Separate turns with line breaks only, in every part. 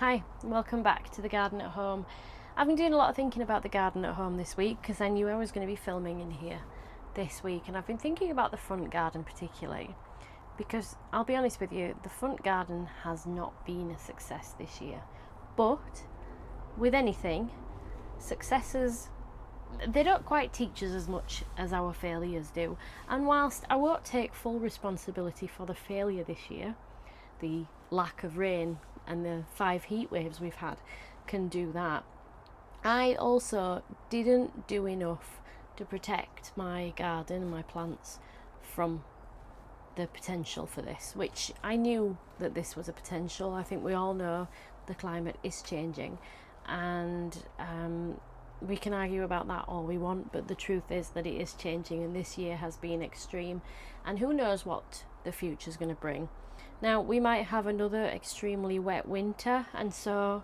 Hi, welcome back to the garden at home. I've been doing a lot of thinking about the garden at home this week because I knew I was going to be filming in here this week, and I've been thinking about the front garden particularly because I'll be honest with you, the front garden has not been a success this year. But with anything, successes, they don't quite teach us as much as our failures do. And whilst I won't take full responsibility for the failure this year, the lack of rain and the 5 heat waves we've had can do that, I also didn't do enough to protect my garden and my plants from the potential for this, which I knew that this was a potential. I think we all know the climate is changing, and we can argue about that all we want, but the truth is that it is changing, and this year has been extreme, and who knows what the future is going to bring. Now, we might have another extremely wet winter, and so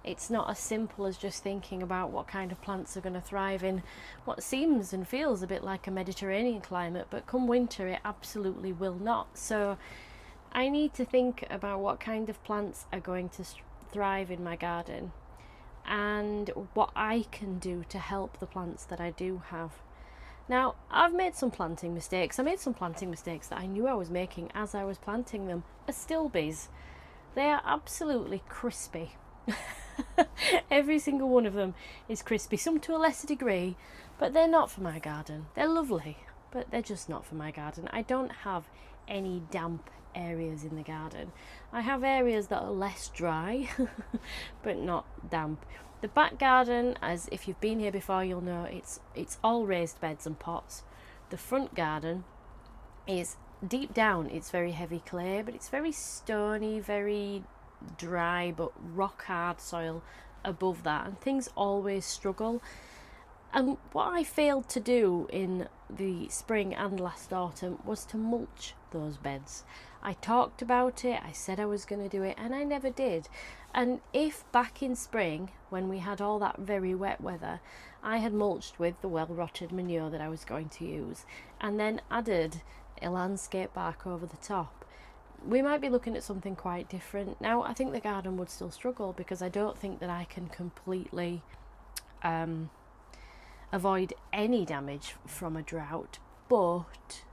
it's not as simple as just thinking about what kind of plants are going to thrive in what seems and feels a bit like a Mediterranean climate, but come winter it absolutely will not. So I need to think about what kind of plants are going to thrive in my garden and what I can do to help the plants that I do have. Now, I've made some planting mistakes. I made some planting mistakes that I knew I was making as I was planting them. Astilbes, they are absolutely crispy. Every single one of them is crispy, some to a lesser degree, but they're not for my garden. They're lovely, but they're just not for my garden. I don't have any damp areas in the garden. I have areas that are less dry, but not damp. The back garden, as if you've been here before, you'll know it's all raised beds and pots. The front garden is deep down, it's very heavy clay, but it's very stony, very dry, but rock hard soil above that, and things always struggle. And what I failed to do in the spring and last autumn was to mulch those beds. I talked about it, I said I was going to do it, and I never did. And if back in spring, when we had all that very wet weather, I had mulched with the well-rotted manure that I was going to use, and then added a landscape bark over the top, we might be looking at something quite different. Now, I think the garden would still struggle because I don't think that I can completely avoid any damage from a drought, but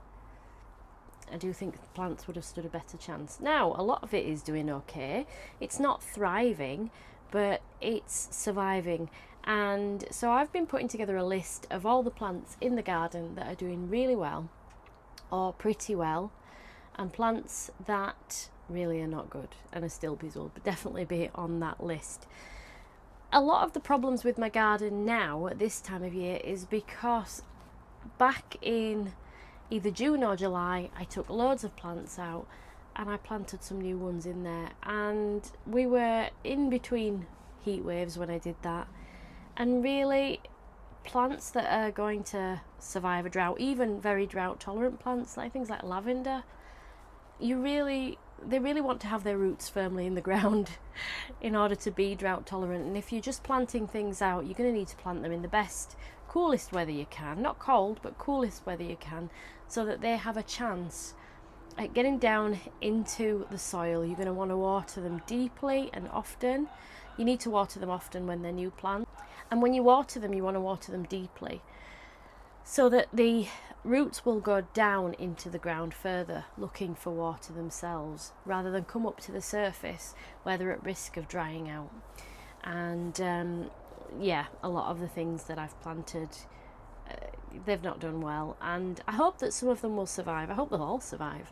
I do think the plants would have stood a better chance. Now, a lot of it is doing okay. It's not thriving, but it's surviving. And so I've been putting together a list of all the plants in the garden that are doing really well or pretty well, and plants that really are not good, and Astilbes will definitely be on that list. A lot of the problems with my garden now at this time of year is because back in either June or July I took loads of plants out and I planted some new ones in there, and we were in between heat waves when I did that, and really plants that are going to survive a drought, even very drought tolerant plants like things like lavender, they really want to have their roots firmly in the ground in order to be drought tolerant. And if you're just planting things out, you're going to need to plant them in the best, coolest weather you can, not cold, but coolest weather you can, so that they have a chance at getting down into the soil. You're going to want to water them deeply and often. You need to water them often when they're new plants, and when you water them, you want to water them deeply so that the roots will go down into the ground further looking for water themselves, rather than come up to the surface where they're at risk of drying out. And a lot of the things that I've planted, they've not done well, and I hope that some of them will survive. I hope they'll all survive.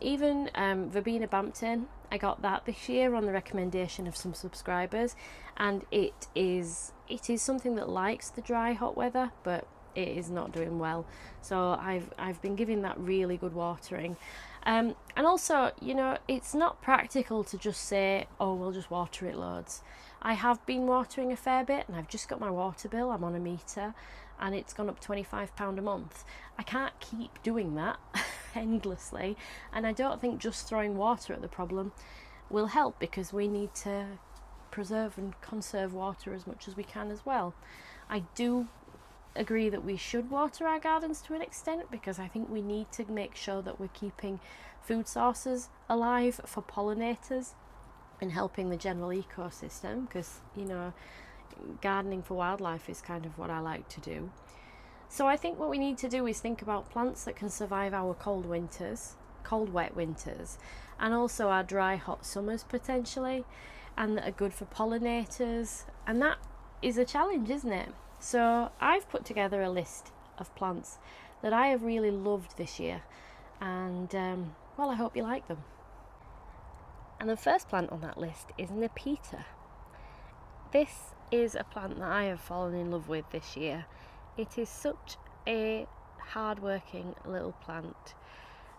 Even Verbena Bampton, I got that this year on the recommendation of some subscribers, and it is something that likes the dry hot weather, but it is not doing well. So I've been giving that really good watering, and also, it's not practical to just say, oh, we'll just water it loads. I have been watering a fair bit, and I've just got my water bill. I'm on a meter, and it's gone up £25 a month. I can't keep doing that endlessly, and I don't think just throwing water at the problem will help, because we need to preserve and conserve water as much as we can as well. I do agree that we should water our gardens to an extent, because I think we need to make sure that we're keeping food sources alive for pollinators. and helping the general ecosystem, because, you know, gardening for wildlife is kind of what I like to do. So I think what we need to do is think about plants that can survive our cold, wet winters, and also our dry, hot summers potentially, and that are good for pollinators. And that is a challenge, isn't it? So I've put together a list of plants that I have really loved this year, and well, I hope you like them. And the first plant on that list is Nepeta. This is a plant that I have fallen in love with this year. It is such a hard-working little plant.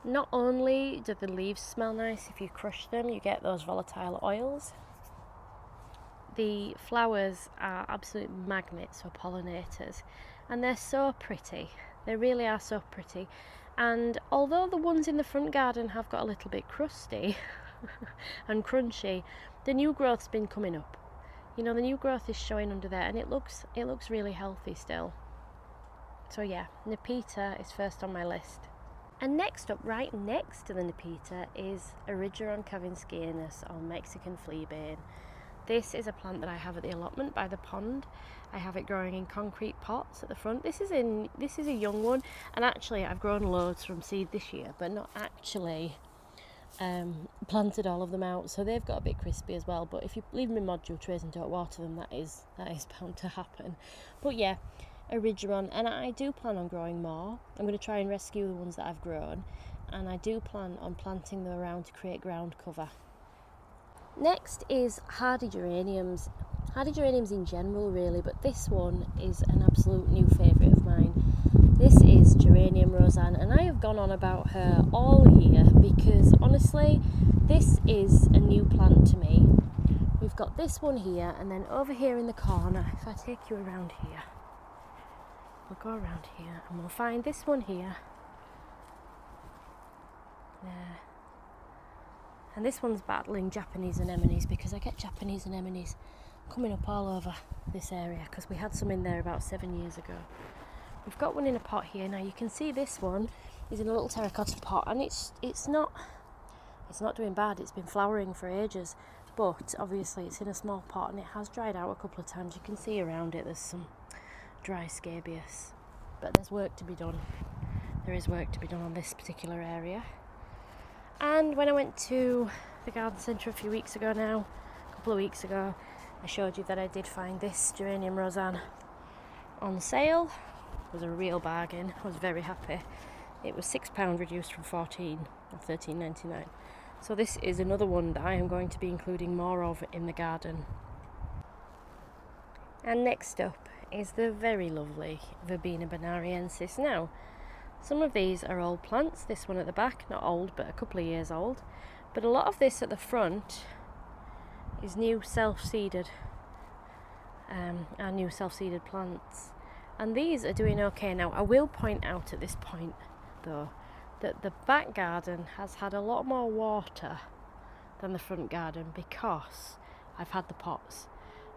Not only do the leaves smell nice if you crush them, you get those volatile oils. The flowers are absolute magnets for pollinators, and they're so pretty. They really are so pretty. And although the ones in the front garden have got a little bit crusty and crunchy, the new growth's been coming up. You know, the new growth is showing under there, and it looks really healthy still. So yeah, Nepeta is first on my list. And next up, right next to the Nepeta, is Erigeron kavinskianus, or Mexican fleabane. This is a plant that I have at the allotment by the pond. I have it growing in concrete pots at the front. This is a young one, and actually I've grown loads from seed this year, but not actually planted all of them out, so they've got a bit crispy as well. But if you leave them in module trays and don't water them, that is bound to happen. But yeah, Erigeron, and I do plan on growing more. I'm going to try and rescue the ones that I've grown, and I do plan on planting them around to create ground cover. Next is hardy geraniums in general really, but this one is an absolute new favourite of mine. This is Geranium Roseanne, and I have gone on about her all year because honestly this is a new plant to me. We've got this one here, and then over here in the corner, if I take you around here, we'll go around here and we'll find this one here. There. And this one's battling Japanese anemones, because I get Japanese anemones coming up all over this area, because we had some in there about 7 years ago. We've got one in a pot here. Now you can see this one is in a little terracotta pot, and it's not doing bad. It's been flowering for ages, but obviously it's in a small pot and it has dried out a couple of times. You can see around it there's some dry scabious, but there's work to be done. There is work to be done on this particular area. And when I went to the garden centre a couple of weeks ago, I showed you that I did find this Geranium Roseanne on sale. It was a real bargain. I was very happy. It was £6 reduced from 14 or £13.99. So this is another one that I am going to be including more of in the garden. And next up is the very lovely Verbena bonariensis. Now, some of these are old plants. This one at the back, not old, but a couple of years old. But a lot of this at the front is new self-seeded, our new self-seeded plants. And these are doing okay. Now, I will point out at this point, though, that the back garden has had a lot more water than the front garden, because I've had the pots.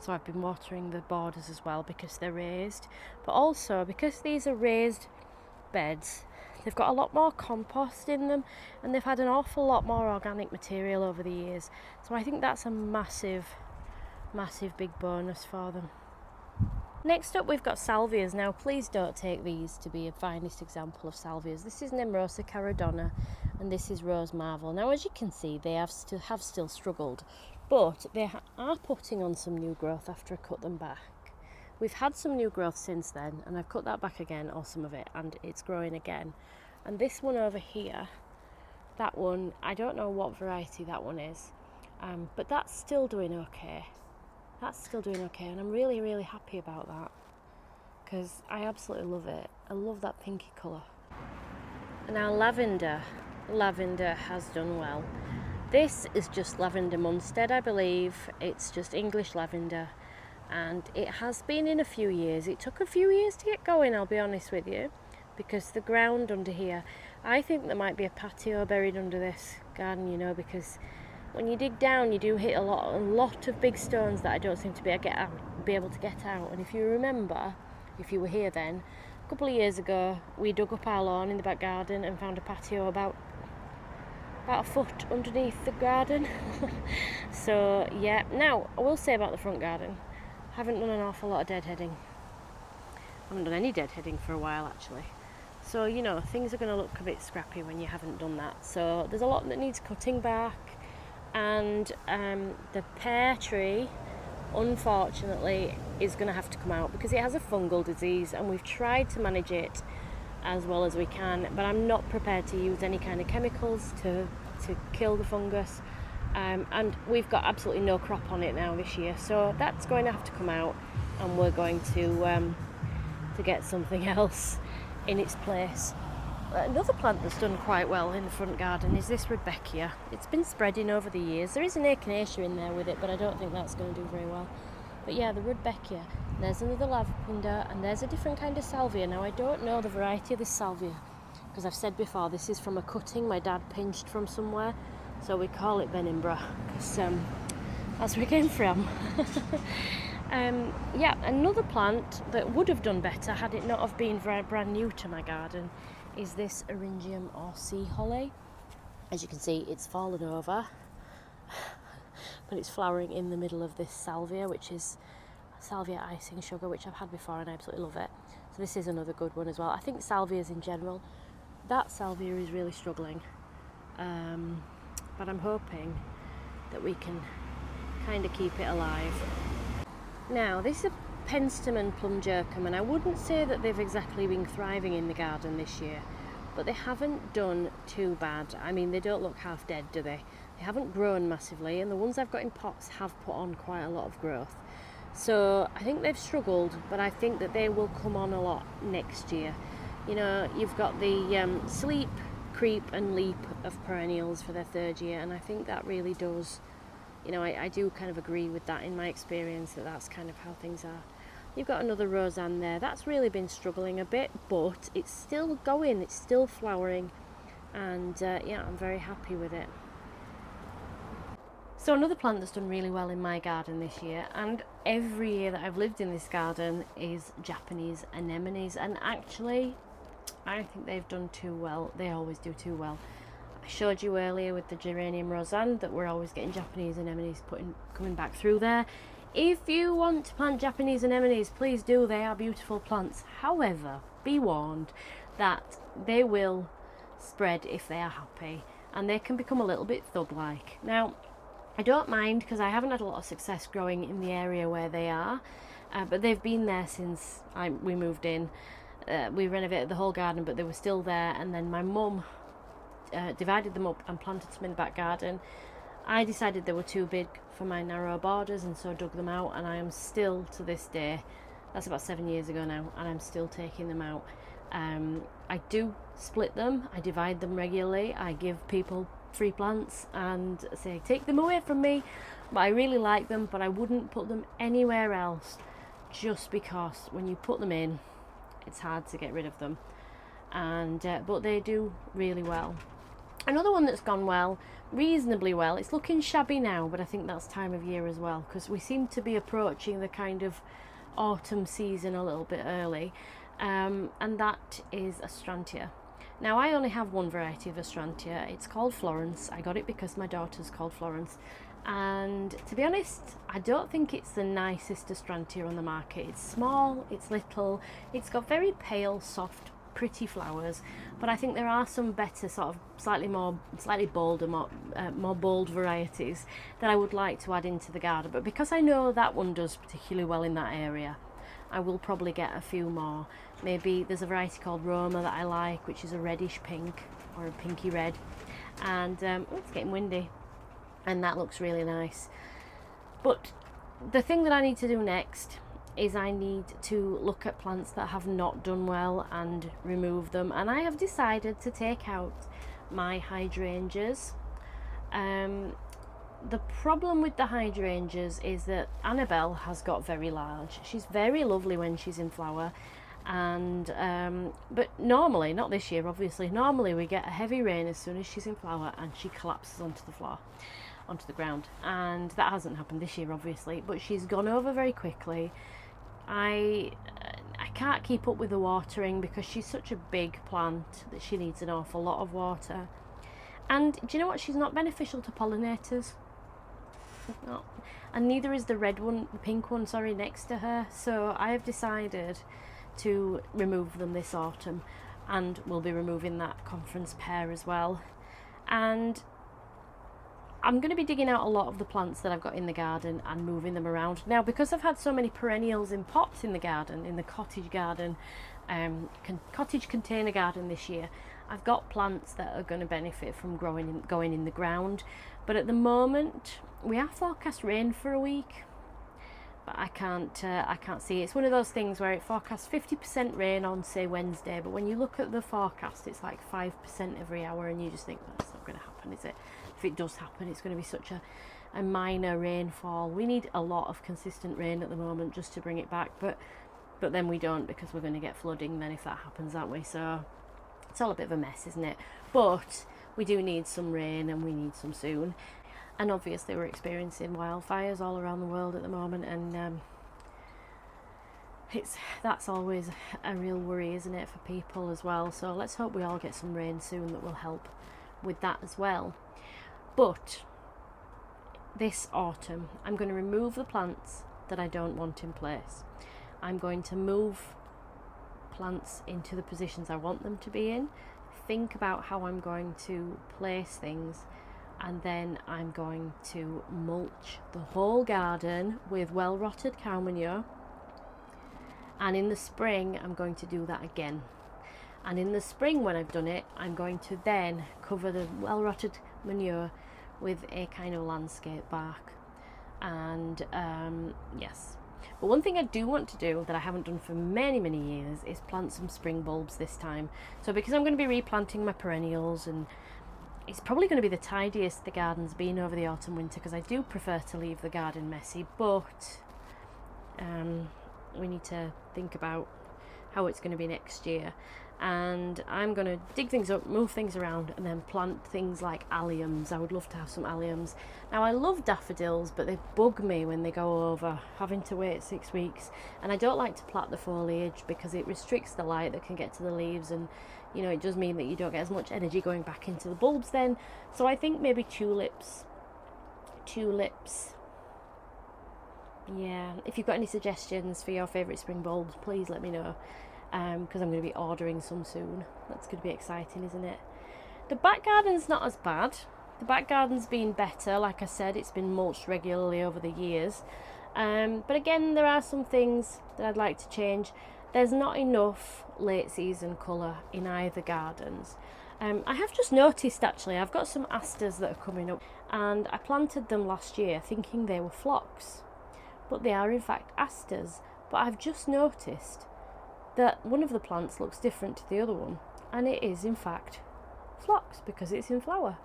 So I've been watering the borders as well because they're raised. But also, because these are raised beds, they've got a lot more compost in them, and they've had an awful lot more organic material over the years. So I think that's a massive big bonus for them. Next up, we've got salvias. Now, please don't take these to be a finest example of salvias. This is Nemrosa caradonna, and this is Rose Marvel. Now, as you can see, they have still struggled, but they are putting on some new growth after I cut them back. We've had some new growth since then, and I've cut that back again, or some of it, and it's growing again. And this one over here, that one, I don't know what variety that one is, but that's still doing okay. And I'm really, really happy about that, because I absolutely love it. I love that pinky colour. Now, lavender has done well. This is just lavender Munstead, I believe. It's just English lavender, and it has been in a few years. It took a few years to get going, I'll be honest with you, because the ground under here, I think there might be a patio buried under this garden, you know, because when you dig down, you do hit a lot of big stones that I don't seem to be able to get out. And if you remember, if you were here then, a couple of years ago, we dug up our lawn in the back garden and found a patio about about a foot underneath the garden. So yeah, now I will say about the front garden, I haven't done an awful lot of deadheading. I haven't done any deadheading for a while actually. So you know, things are going to look a bit scrappy when you haven't done that. So there's a lot that needs cutting back, and the pear tree unfortunately is going to have to come out because it has a fungal disease, and we've tried to manage it as well as we can, but I'm not prepared to use any kind of chemicals to kill the fungus, and we've got absolutely no crop on it now this year, so that's going to have to come out, and we're going to get something else in its place. Another plant that's done quite well in the front garden is this Rudbeckia. It's been spreading over the years. There is an echinacea in there with it, but I don't think that's going to do very well. But yeah, the Rudbeckia. There's another lavender, and there's a different kind of salvia. Now I don't know the variety of this salvia, because I've said before, this is from a cutting my dad pinched from somewhere, so we call it Benimbra, because that's where it came from. Yeah, another plant that would have done better had it not have been brand new to my garden is this Eryngium or sea holly. As you can see, it's fallen over, but it's flowering in the middle of this salvia, which is salvia icing sugar, which I've had before and I absolutely love it. So this is another good one as well. I think salvias in general, that salvia is really struggling, but I'm hoping that we can kind of keep it alive. Now this is a Penstemon plumjercum, and I wouldn't say that they've exactly been thriving in the garden this year, but they haven't done too bad. I mean, they don't look half dead, do they? They haven't grown massively, and the ones I've got in pots have put on quite a lot of growth. So I think they've struggled, but I think that they will come on a lot next year. You know, you've got the sleep, creep and leap of perennials for their third year, and I think that really does, you know, I do kind of agree with that in my experience, that that's kind of how things are. You've got another Roseanne there. That's really been struggling a bit, but it's still going, it's still flowering, and yeah, I'm very happy with it. So another plant that's done really well in my garden this year, and every year that I've lived in this garden, is Japanese anemones, and actually I think they've done too well. They always do too well. I showed you earlier with the geranium Roseanne that we're always getting Japanese anemones coming back through there. If you want to plant Japanese anemones, please do. They are beautiful plants. However, be warned that they will spread if they are happy, and they can become a little bit thug-like. Now, I don't mind because I haven't had a lot of success growing in the area where they are, but they've been there since we moved in. We renovated the whole garden, but they were still there, and then my mum divided them up and planted some in the back garden. I decided they were too big for my narrow borders, and so dug them out, and I am still, to this day, that's about 7 years ago now, and I'm still taking them out. I do split them, I divide them regularly, I give people free plants and say take them away from me, but I really like them, but I wouldn't put them anywhere else, just because when you put them in, it's hard to get rid of them, and but they do really well. Another one that's gone well, reasonably well, it's looking shabby now, but I think that's time of year as well, because we seem to be approaching the kind of autumn season a little bit early, and that is Astrantia. Now I only have one variety of Astrantia, it's called Florence. I got it because my daughter's called Florence, and to be honest, I don't think it's the nicest Astrantia on the market. It's small, it's little, it's got very pale, soft, pretty flowers, but I think there are some better, sort of slightly bolder, more bold varieties that I would like to add into the garden, but because I know that one does particularly well in that area, I will probably get a few more. Maybe there's a variety called Roma that I like, which is a reddish pink or a pinky red, and it's getting windy, and that looks really nice. But the thing that I need to do next is I need to look at plants that have not done well and remove them, and I have decided to take out my hydrangeas. The problem with the hydrangeas is that Annabelle has got very large. She's very lovely when she's in flower, and but normally, not this year obviously, normally we get a heavy rain as soon as she's in flower and she collapses onto the floor, onto the ground, and that hasn't happened this year obviously, but she's gone over very quickly. I can't keep up with the watering because she's such a big plant that she needs an awful lot of water, And do you know what? She's not beneficial to pollinators. No. And neither is the red one, the pink one, sorry, next to her. So I have decided to remove them this autumn, and we'll be removing that conference pear as well. And I'm going to be digging out a lot of the plants that I've got in the garden and moving them around. Now, because I've had so many perennials in pots in the garden, in the cottage garden, cottage container garden this year, I've got plants that are going to benefit from going in the ground. But at the moment, we are forecast rain for a week, but I can't see it. It's one of those things where it forecasts 50% rain on, say, Wednesday, but when you look at the forecast, it's like 5% every hour, and you just think, that's not going to happen, is it? If it does happen, it's going to be such a minor rainfall. We need a lot of consistent rain at the moment just to bring it back, but then we don't, because we're going to get flooding then if that happens, aren't we? So it's all a bit of a mess, isn't it? But we do need some rain, and we need some soon. And obviously we're experiencing wildfires all around the world at the moment, and that's always a real worry, isn't it, for people as well. So let's hope we all get some rain soon that will help with that as well. But this autumn, I'm going to remove the plants that I don't want in place. I'm going to move plants into the positions I want them to be in, think about how I'm going to place things, and then I'm going to mulch the whole garden with well-rotted cow manure. And in the spring, I'm going to do that again. And in the spring, when I've done it, I'm going to then cover the well-rotted manure with a kind of landscape bark. And yes. But one thing I do want to do that I haven't done for many years is plant some spring bulbs this time. So because I'm going to be replanting my perennials, and it's probably going to be the tidiest the garden's been over the autumn winter, because I do prefer to leave the garden messy, but we need to think about how it's going to be next year. And I'm going to dig things up, move things around, and then plant things like alliums. I would love to have some alliums. Now, I love daffodils, but they bug me when they go over, having to wait 6 weeks. And I don't like to plait the foliage because it restricts the light that can get to the leaves, and you know, it does mean that you don't get as much energy going back into the bulbs then. So I think maybe tulips. Yeah, if you've got any suggestions for your favourite spring bulbs, please let me know, because I'm going to be ordering some soon. That's going to be exciting, isn't it? The back garden's not as bad. The back garden's been better. Like I said, it's been mulched regularly over the years. But again, there are some things that I'd like to change. There's not enough late season colour in either gardens. I have just noticed, actually, I've got some asters that are coming up, and I planted them last year thinking they were phlox, but they are in fact asters. But I've just noticed that one of the plants looks different to the other one, and it is in fact phlox because it's in flower.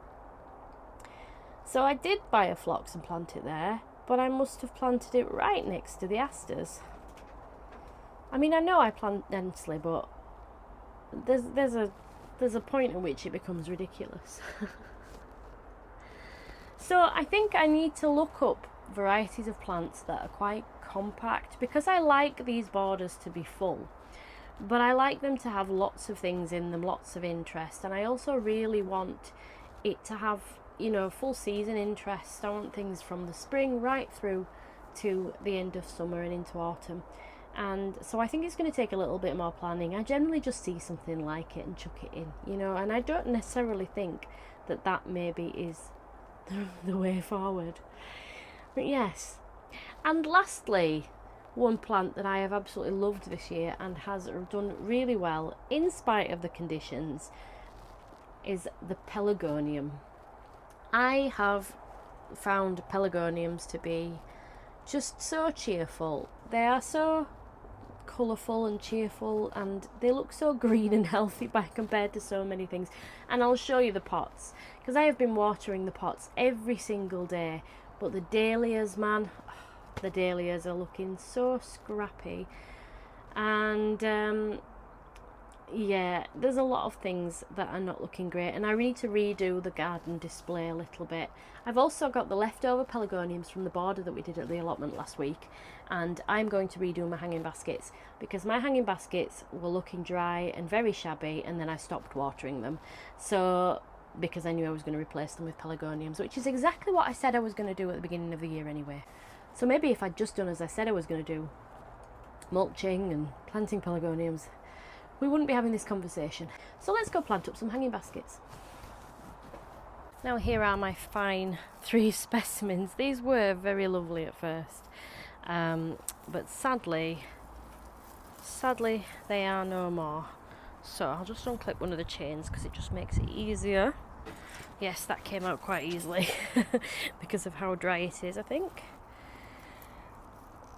So I did buy a phlox and plant it there, but I must have planted it right next to the asters. I mean, I know I plant densely, but there's a point at which it becomes ridiculous. So I think I need to look up varieties of plants that are quite compact, because I like these borders to be full, but I like them to have lots of things in them, lots of interest, and I also really want it to have, you know, full season interest. I want things from the spring right through to the end of summer and into autumn. And so I think it's going to take a little bit more planning. I generally just see something like it and chuck it in, you know, and I don't necessarily think that that maybe is the way forward. But yes. And lastly, one plant that I have absolutely loved this year and has done really well in spite of the conditions is the pelargonium. I have found pelargoniums to be just so cheerful. They are so colourful and cheerful, and they look so green and healthy by compared to so many things. And I'll show you the pots, because I have been watering the pots every single day. But the dahlias, man, the dahlias are looking so scrappy. And yeah, there's a lot of things that are not looking great, and I need to redo the garden display a little bit. I've also got the leftover pelargoniums from the border that we did at the allotment last week, and I'm going to redo my hanging baskets, because my hanging baskets were looking dry and very shabby, and then I stopped watering them. So because I knew I was going to replace them with pelargoniums, which is exactly what I said I was going to do at the beginning of the year anyway. So maybe if I'd just done as I said I was going to do, mulching and planting pelargoniums, we wouldn't be having this conversation. So let's go plant up some hanging baskets. Now here are my fine 3 specimens. These were very lovely at first, but sadly they are no more. So I'll just unclip one of the chains because it just makes it easier. Yes, that came out quite easily because of how dry it is, I think.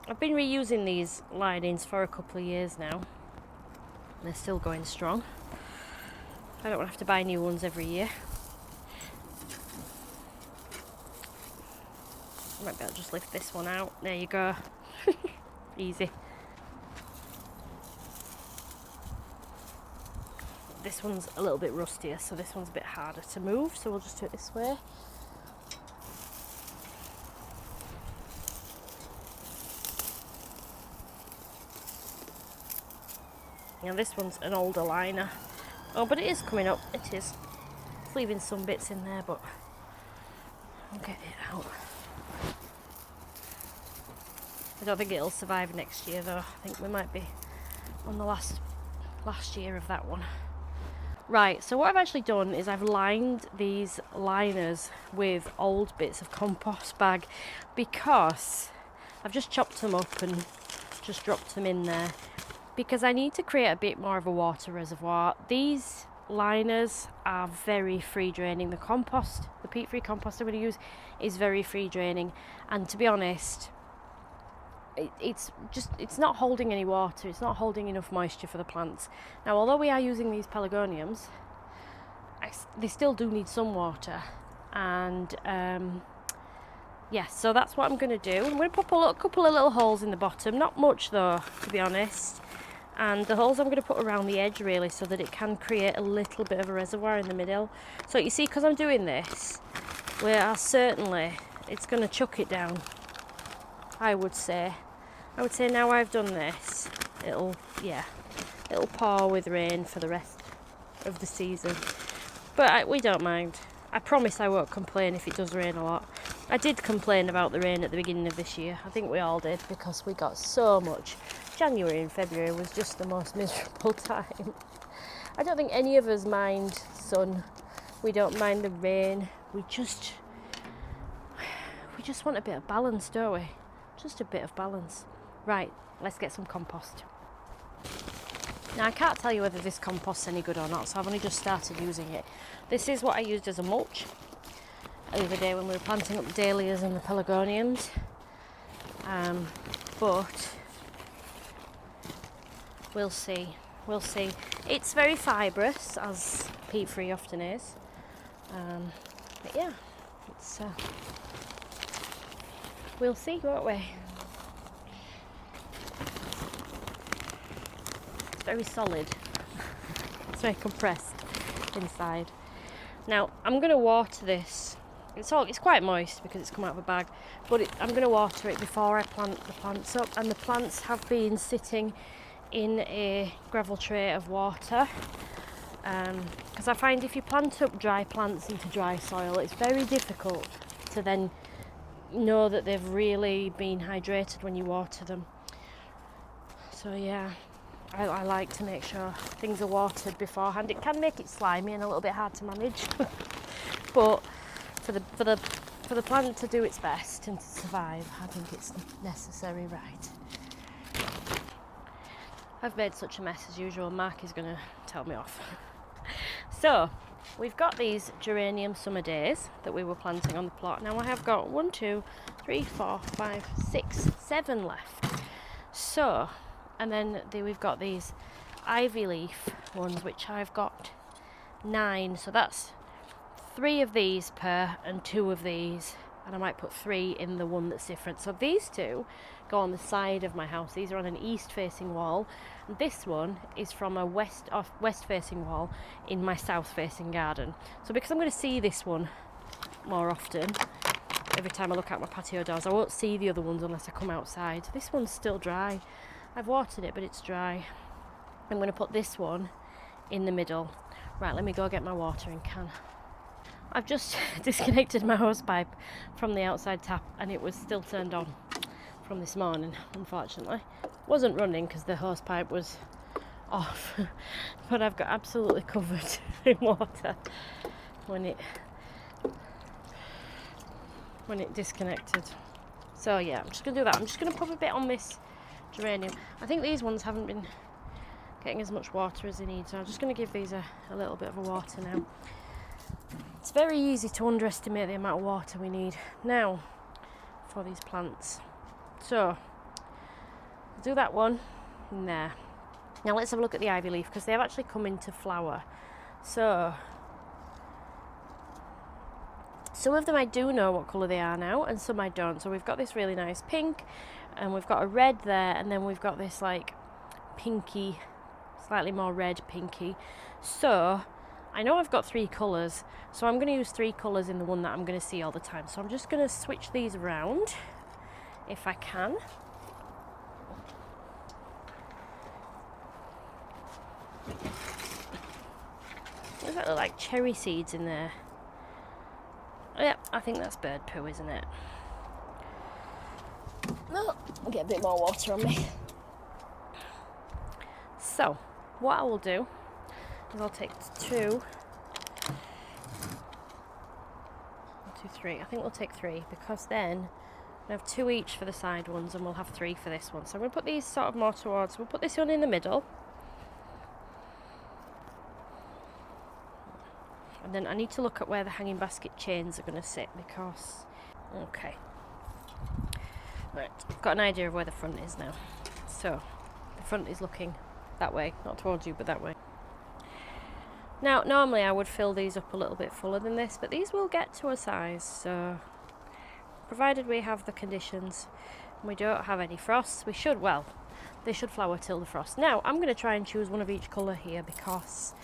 I've been reusing these linings for a couple of years now. They're still going strong. I don't have to buy new ones every year. I might be able to just lift this one out. There you go. Easy. This one's a little bit rustier, so this one's a bit harder to move, so we'll just do it this way. Now this one's an older liner. Oh, but it is coming up. It is. It's leaving some bits in there, but I'll get it out. I don't think it'll survive next year though. I think we might be on the last year of that one. Right, so what I've actually done is I've lined these liners with old bits of compost bag because I've just chopped them up and just dropped them in there because I need to create a bit more of a water reservoir. These liners are very free draining. The compost, the peat-free compost I'm going to use, is very free draining, and to be honest, it's not holding any water. It's not holding enough moisture for the plants. Now, although we are using these pelargoniums, they still do need some water, and yeah, so that's what I'm going to do. I'm going to pop a couple of little holes in the bottom, not much though, to be honest, and the holes I'm going to put around the edge really so that it can create a little bit of a reservoir in the middle. So you see, because I'm doing this, we are certainly, it's going to chuck it down, I would say now I've done this, it'll pour with rain for the rest of the season. But we don't mind. I promise I won't complain if it does rain a lot. I did complain about the rain at the beginning of this year. I think we all did, because we got so much. January and February was just the most miserable time. I don't think any of us mind sun. We don't mind the rain. We just want a bit of balance, don't we? Just a bit of balance. Right, let's get some compost. Now, I can't tell you whether this compost's any good or not, so I've only just started using it. This is what I used as a mulch the other day when we were planting up the dahlias and the pelargoniums. But we'll see. It's very fibrous, as peat-free often is. But yeah, it's we'll see, won't we? It's very solid. It's very compressed inside. Now I'm going to water this. It's quite moist because it's come out of a bag, but I'm going to water it before I plant the plants up, and the plants have been sitting in a gravel tray of water, because I find if you plant up dry plants into dry soil, it's very difficult to then know that they've really been hydrated when you water them. So yeah, I like to make sure things are watered beforehand. It can make it slimy and a little bit hard to manage, but for the plant to do its best and to survive, I think it's necessary, right? I've made such a mess as usual. Mark is going to tell me off. So we've got these geranium summer days that we were planting on the plot. Now I have got 1, 2, 3, 4, 5, 6, 7 left. So, and then we've got these ivy leaf ones, which I've got 9. So that's 3 of these per and 2 of these, and I might put 3 in the one that's different. So these 2 go on the side of my house. These are on an east facing wall, and this one is from a west facing wall in my south facing garden. So because I'm going to see this one more often, every time I look out my patio doors, I won't see the other ones unless I come outside. This one's still dry. I've watered it, but it's dry. I'm going to put this one in the middle. Right, let me go get my watering can. I've just disconnected my hose pipe from the outside tap and it was still turned on from this morning, unfortunately. It wasn't running because the hose pipe was off, but I've got absolutely covered in water when it disconnected. So yeah, I'm just going to do that. I'm just going to pop a bit on this geranium. I think these ones haven't been getting as much water as they need, so I'm just going to give these a little bit of a water now. It's very easy to underestimate the amount of water we need now for these plants. So I'll do that one in there. Now let's have a look at the ivy leaf, because they have actually come into flower. So some of them I do know what colour they are now, and some I don't. So we've got this really nice pink, and we've got a red there, and then we've got this like pinky, slightly more red pinky. So I know I've got 3 colours, so I'm going to use 3 colours in the one that I'm going to see all the time. So I'm just going to switch these around if I can. Does that look like cherry seeds in there? Oh, yeah, I think that's bird poo, isn't it? No, I'll get a bit more water on me. So, what I will do is I'll take 2, 3. I think we'll take 3, because then we'll have 2 each for the side ones and we'll have 3 for this one. So I'm going to put these sort of more towards, we'll put this one in the middle. And then I need to look at where the hanging basket chains are going to sit, because, okay. Right, I've got an idea of where the front is now. So, the front is looking that way, not towards you, but that way. Now, normally I would fill these up a little bit fuller than this, but these will get to a size, so provided we have the conditions and we don't have any frosts, we should, well, they should flower till the frost. Now, I'm going to try and choose one of each colour here, because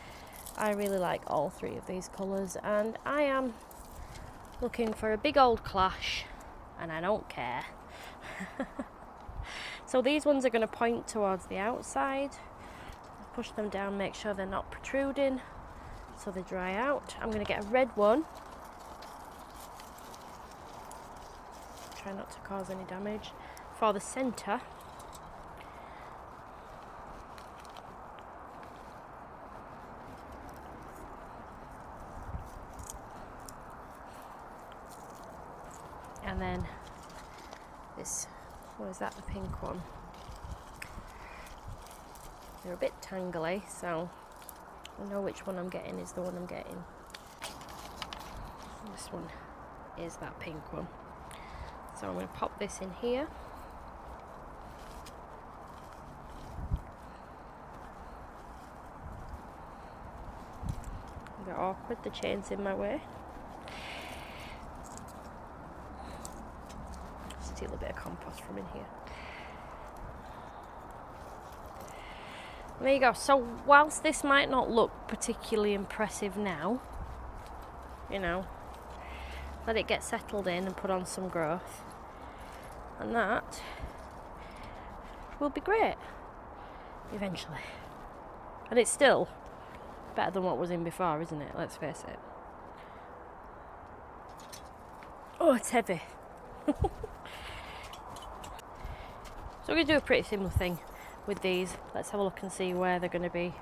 I really like all 3 of these colours, and I am looking for a big old clash, and I don't care. So these ones are going to point towards the outside. Push them down, make sure they're not protruding, so they dry out. I'm going to get a red one. Try not to cause any damage. For the centre, and then this, what is that, the pink one? They're a bit tangly, so I know which one I'm getting is the one I'm getting. This one is that pink one. So I'm going to pop this in here. A bit awkward, the chain's in my way. Steal a bit of compost from in here. There you go. So whilst this might not look particularly impressive now, you know, let it get settled in and put on some growth, and that will be great eventually. And it's still better than what was in before, isn't it? Let's face it. Oh, it's heavy. So we're going to do a pretty similar thing with these. Let's have a look and see where they're going to be.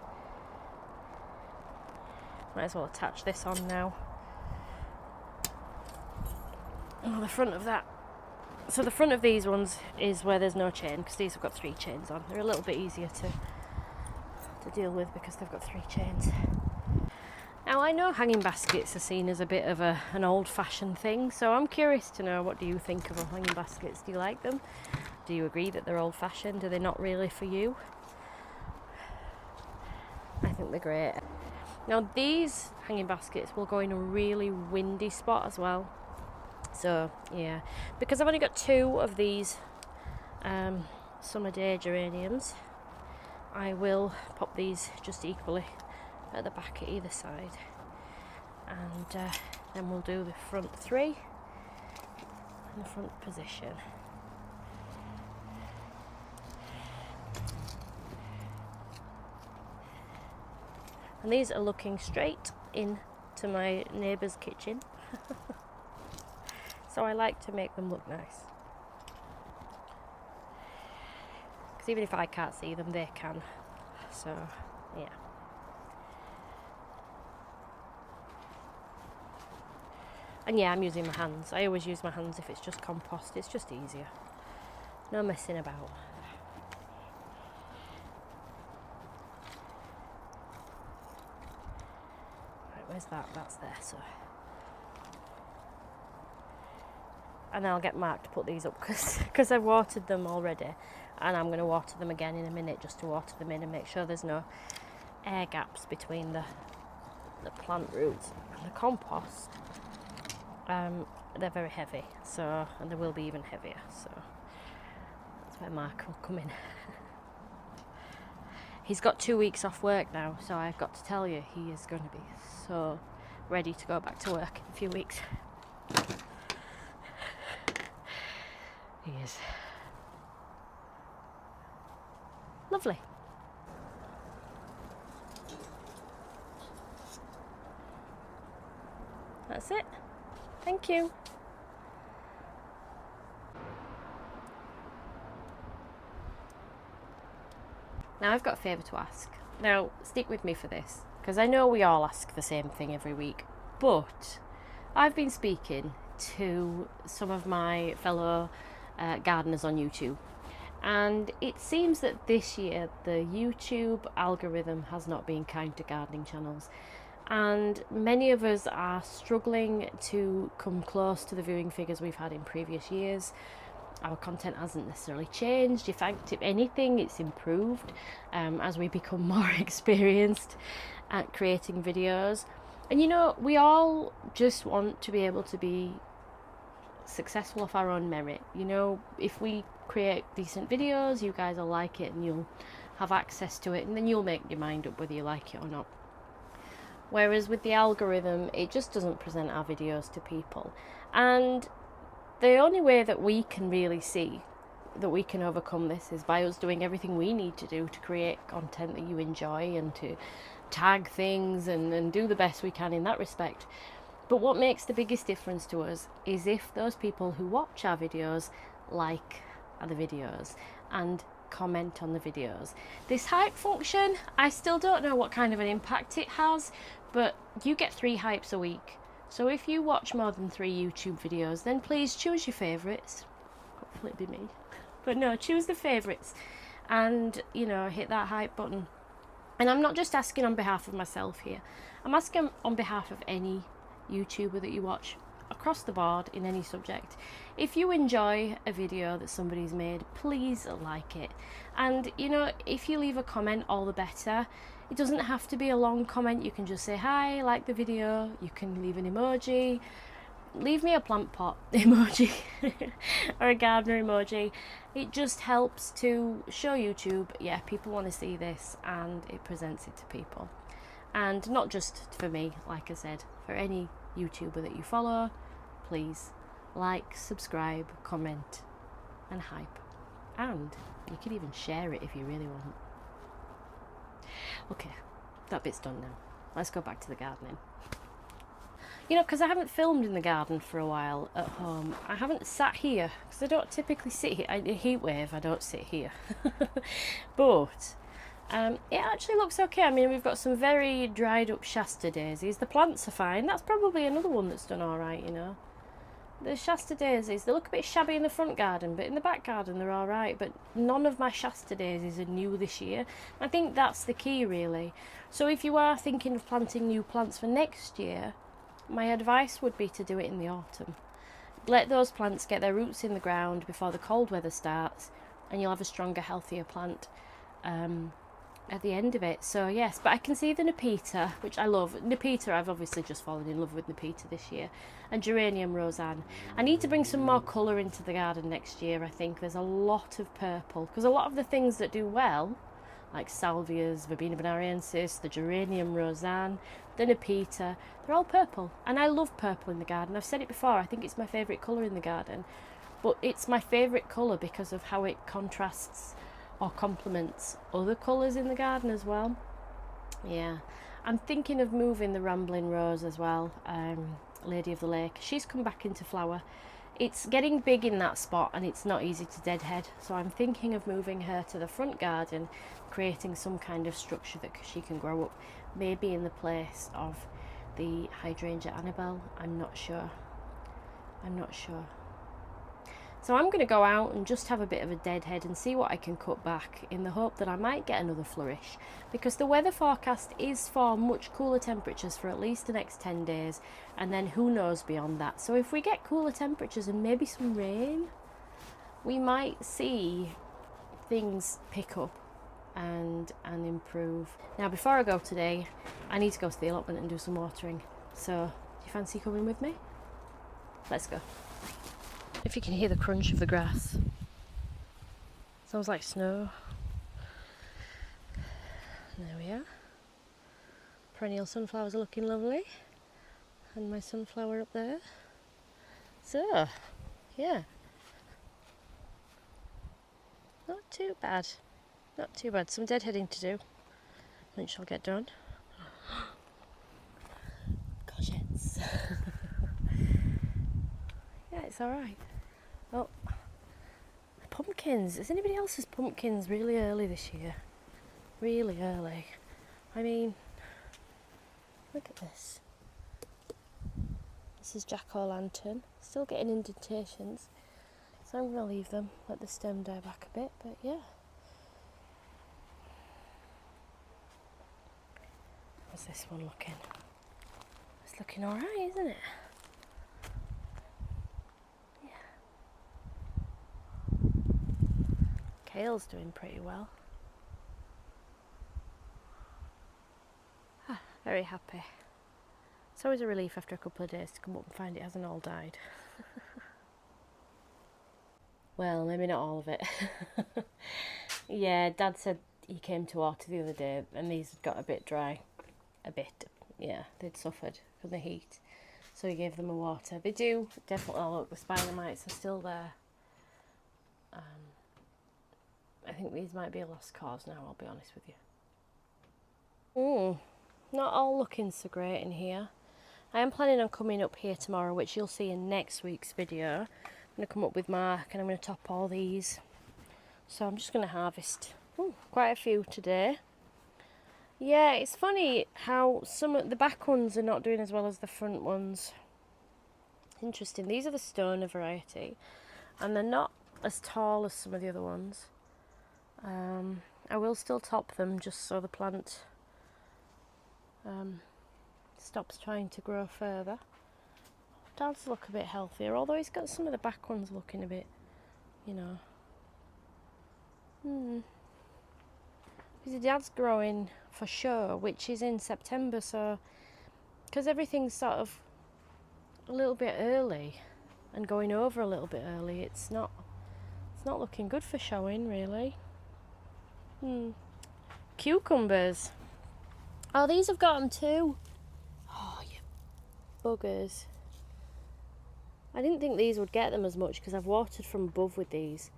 Might as well attach this on now. Oh, the front of that. So the front of these ones is where there's no chain, because these have got 3 chains on. They're a little bit easier to deal with because they've got 3 chains. Now I know hanging baskets are seen as a bit of an old-fashioned thing, so I'm curious to know, what do you think of hanging baskets? Do you like them? Do you agree that they're old-fashioned? Are they not really for you? I think they're great. Now these hanging baskets will go in a really windy spot as well. So yeah, because I've only got 2 of these summer day geraniums, I will pop these just equally at the back at either side, and then we'll do the front 3 in the front position. And these are looking straight in to my neighbour's kitchen. So I like to make them look nice. Because even if I can't see them, they can. So, yeah. And yeah, I'm using my hands. I always use my hands if it's just compost. It's just easier. No messing about. Right, where's that? That's there, so. And I'll get Mark to put these up because I've watered them already. And I'm going to water them again in a minute, just to water them in and make sure there's no air gaps between the plant roots and the compost. They're very heavy, so, and they will be even heavier, so that's where Mark will come in. He's got 2 weeks off work now, so I've got to tell you, he is going to be so ready to go back to work in a few weeks. He is. Lovely. That's it. Thank you. Now I've got a favour to ask. Now stick with me for this, because I know we all ask the same thing every week, but I've been speaking to some of my fellow gardeners on YouTube, and it seems that this year the YouTube algorithm has not been kind to gardening channels. And many of us are struggling to come close to the viewing figures we've had in previous years. Our content hasn't necessarily changed. In fact, if anything, it's improved as we become more experienced at creating videos. And you know, we all just want to be able to be successful off our own merit. You know, if we create decent videos, you guys will like it and you'll have access to it, and then you'll make your mind up whether you like it or not. Whereas with the algorithm, it just doesn't present our videos to people. And the only way that we can really see that we can overcome this is by us doing everything we need to do to create content that you enjoy and to tag things and do the best we can in that respect. But what makes the biggest difference to us is if those people who watch our videos like the videos and comment on the videos. This hype function, I still don't know what kind of an impact it has, but you get 3 hypes a week. So if you watch more than 3 YouTube videos, then please choose your favourites. Hopefully it'll be me. But no, choose the favourites and, you know, hit that hype button. And I'm not just asking on behalf of myself here. I'm asking on behalf of any YouTuber that you watch across the board in any subject. If you enjoy a video that somebody's made, please like it. And you know, if you leave a comment, all the better. It doesn't have to be a long comment. You can just say hi, like the video. You can leave an emoji. Leave me a plant pot emoji or a gardener emoji. It just helps to show YouTube, yeah, people want to see this, and it presents it to people. And not just for me, like I said, for any YouTuber that you follow, please like, subscribe, comment and hype. And you can even share it if you really want. Okay, that bit's done now. Let's go back to the gardening. You know, because I haven't filmed in the garden for a while at home. I haven't sat here, because I don't typically sit here. In a heat wave, I don't sit here. But it actually looks okay. I mean, we've got some very dried up Shasta daisies. The plants are fine. That's probably another one that's done alright, you know. The Shasta daisies, they look a bit shabby in the front garden, but in the back garden they're alright. But none of my Shasta daisies are new this year. I think that's the key, really. So if you are thinking of planting new plants for next year, my advice would be to do it in the autumn. Let those plants get their roots in the ground before the cold weather starts, and you'll have a stronger, healthier plant at the end of it. So yes, but I can see the Nepeta, which I love. Nepeta, I've obviously just fallen in love with Nepeta this year, and Geranium Roseanne. I need to bring some more colour into the garden next year. I think there's a lot of purple, because a lot of the things that do well, like salvias, Verbena bonariensis, the Geranium Roseanne, the Nepeta, they're all purple, and I love purple in the garden. I've said it before, I think it's my favourite colour in the garden, but it's my favourite colour because of how it contrasts or complements other colours in the garden as well. Yeah, I'm thinking of moving the Rambling Rose as well, Lady of the Lake. She's come back into flower. It's getting big in that spot and it's not easy to deadhead, so I'm thinking of moving her to the front garden, creating some kind of structure that she can grow up, maybe in the place of the hydrangea Annabelle. I'm not sure. So I'm going to go out and just have a bit of a deadhead and see what I can cut back, in the hope that I might get another flourish, because the weather forecast is for much cooler temperatures for at least the next 10 days, and then who knows beyond that. So if we get cooler temperatures and maybe some rain, we might see things pick up and improve. Now before I go today, I need to go to the allotment and do some watering, so do you fancy coming with me? Let's go. If you can hear the crunch of the grass, sounds like snow. There we are. Perennial sunflowers are looking lovely, and my sunflower up there. So, yeah, not too bad. Some deadheading to do, which I'll get done. Courgettes. Yeah, it's alright. Oh, pumpkins. Is anybody else's pumpkins really early this year? Really early. I mean, look at this. This is jack-o'-lantern. Still getting indentations. So I'm going to leave them, let the stem die back a bit, but yeah. How's this one looking? It's looking alright, isn't it? Kale's doing pretty well. Very happy. It's always a relief after a couple of days to come up and find it hasn't all died. Well, maybe not all of it. Yeah, Dad said he came to water the other day and these had got a bit dry. A bit, yeah, they'd suffered from the heat. So he gave them a water. They do definitely, oh look, the spider mites are still there. I think these might be a lost cause now, I'll be honest with you. Not all looking so great in here. I am planning on coming up here tomorrow, which you'll see in next week's video. I'm going to come up with Mark and I'm going to top all these. So I'm just going to harvest quite a few today. Yeah, it's funny how some of the back ones are not doing as well as the front ones. Interesting. These are the stoner variety and they're not as tall as some of the other ones. I will still top them just so the plant stops trying to grow further. Dad's look a bit healthier, although he's got some of the back ones looking a bit, you know. Because Dad's growing for show, which is in September, so because everything's sort of a little bit early and going over a little bit early, it's not looking good for showing really. Cucumbers. Oh, these have got them too. Oh, you buggers. I didn't think these would get them as much because I've watered from above with these,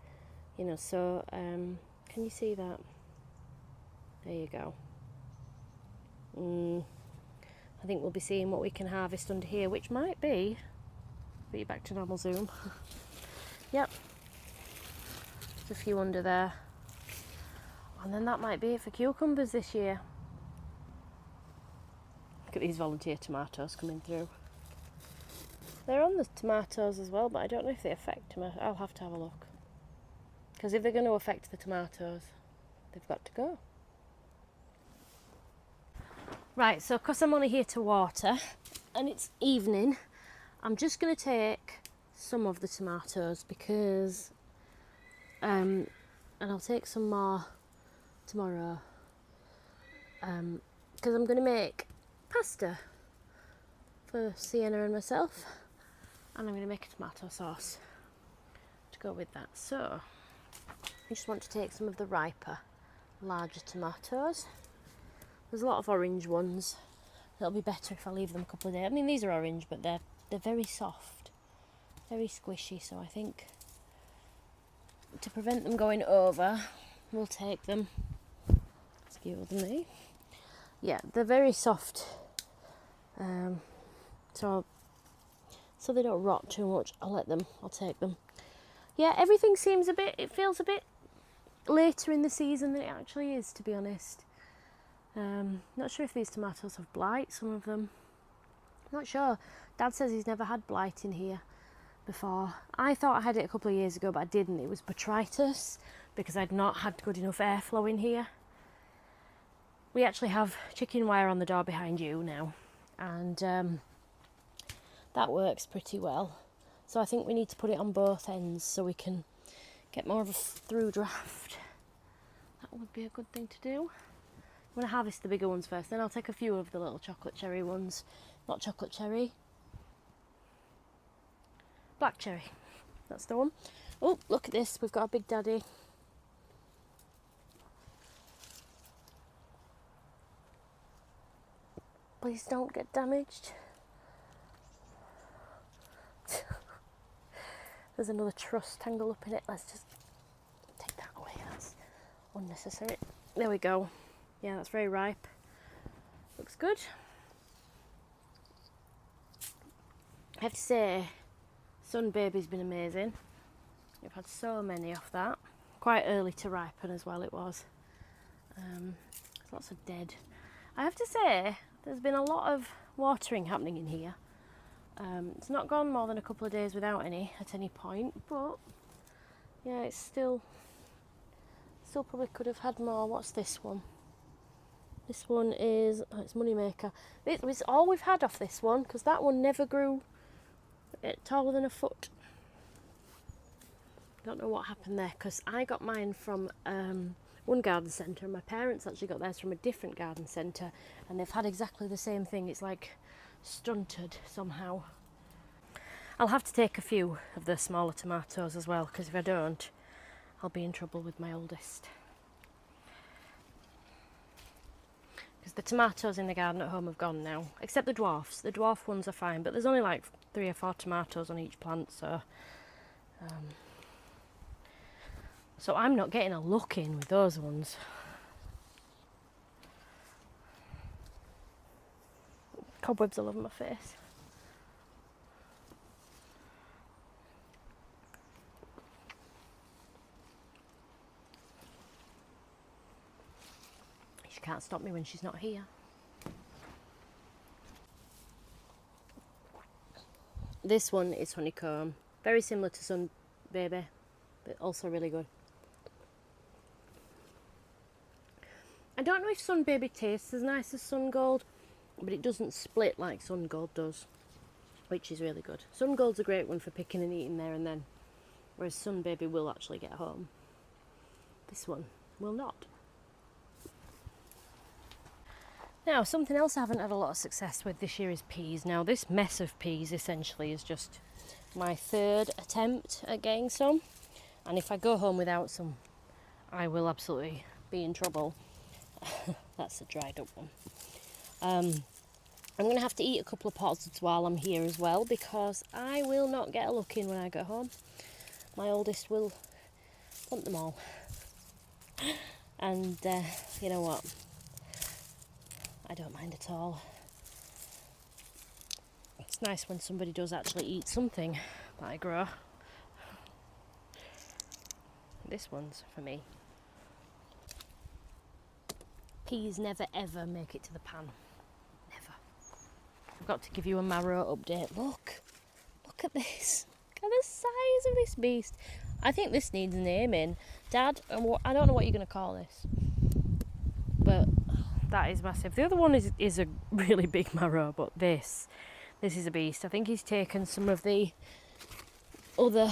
you know, so can you see that? There you go. I think we'll be seeing what we can harvest under here, which might be, put you back to normal zoom. Yep, there's a few under there. And then that might be it for cucumbers this year. Look at these volunteer tomatoes coming through. They're on the tomatoes as well, but I don't know if they affect tomatoes. I'll have to have a look. Because if they're going to affect the tomatoes, they've got to go. Right, so because I'm only here to water, and it's evening, I'm just going to take some of the tomatoes because, and I'll take some more tomorrow, because I'm going to make pasta for Sienna and myself, and I'm going to make a tomato sauce to go with that. So I just want to take some of the riper, larger tomatoes. There's a lot of orange ones. It'll be better if I leave them a couple of days. I mean, these are orange, but they're very soft, very squishy, so I think to prevent them going over, we'll take them. Excuse me. yeah, they're very soft, so they don't rot too much. I'll take them. Yeah, everything seems it feels a bit later in the season than it actually is, to be honest. Not sure if these tomatoes have blight, some of them. Not sure. Dad says he's never had blight in here before. I thought I had it a couple of years ago, but I didn't. It was botrytis because I'd not had good enough airflow in here. We actually have chicken wire on the door behind you now, and that works pretty well. So I think we need to put it on both ends so we can get more of a through draft. That would be a good thing to do. I'm going to harvest the bigger ones first, then I'll take a few of the little chocolate cherry ones. Not chocolate cherry. Black cherry. That's the one. Oh, look at this. We've got a big daddy. Please don't get damaged. There's another truss tangle up in it. Let's just take that away. That's unnecessary. There we go. Yeah, that's very ripe. Looks good. I have to say, Sun Baby's been amazing. We've had so many off that. Quite early to ripen as well, it was. There's lots of dead. I have to say, there's been a lot of watering happening in here. It's not gone more than a couple of days without any at any point, but yeah, it's still probably could have had more. What's this one? This one is, it's Moneymaker. It was all we've had off this one, because that one never grew taller than a foot. Don't know what happened there, because I got mine from one garden centre, and my parents actually got theirs from a different garden centre, and they've had exactly the same thing. It's like stunted somehow. I'll have to take a few of the smaller tomatoes as well, because if I don't, I'll be in trouble with my oldest. Because the tomatoes in the garden at home have gone now, except the dwarfs. The dwarf ones are fine, but there's only like 3 or 4 tomatoes on each plant, so I'm not getting a look in with those ones. Cobwebs all over my face. She can't stop me when she's not here. This one is honeycomb. Very similar to Sun Baby, but also really good. I don't know if Sun Baby tastes as nice as Sun Gold, but it doesn't split like Sun Gold does, which is really good. Sun Gold's a great one for picking and eating there and then, whereas Sun Baby will actually get home. This one will not. Now, something else I haven't had a lot of success with this year is peas. Now, this mess of peas essentially is just my 3rd attempt at getting some, and if I go home without some, I will absolutely be in trouble. That's a dried up one. I'm going to have to eat a couple of pods while I'm here as well, because I will not get a look in when I get home. My oldest will want them all. And you know what? I don't mind at all. It's nice when somebody does actually eat something that I grow. This one's for me. Peas never ever make it to the pan. Never. I've got to give you a marrow update. Look at this. Look at the size of this beast. I think this needs naming. Dad, I don't know what you're going to call this, but that is massive. The other one is a really big marrow, but this is a beast. I think he's taken some of the other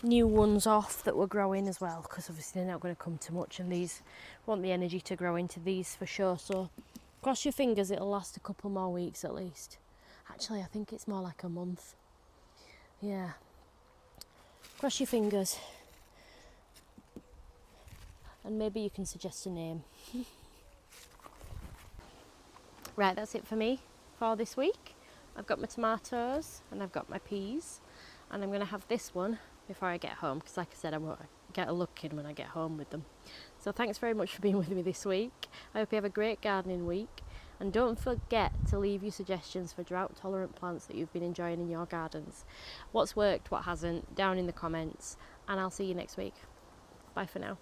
new ones off that were growing as well, because obviously they're not going to come too much, and these want the energy to grow into these for sure. So cross your fingers, it'll last a couple more weeks at least. Actually, I think it's more like a month. Yeah. Cross your fingers. And maybe you can suggest a name. Right, that's it for me for this week. I've got my tomatoes and I've got my peas, and I'm going to have this one before I get home, because like I said, I get a look in when I get home with them. So thanks very much for being with me this week. I hope you have a great gardening week, and don't forget to leave your suggestions for drought tolerant plants that you've been enjoying in your gardens. What's worked, what hasn't, down in the comments, and I'll see you next week. Bye for now.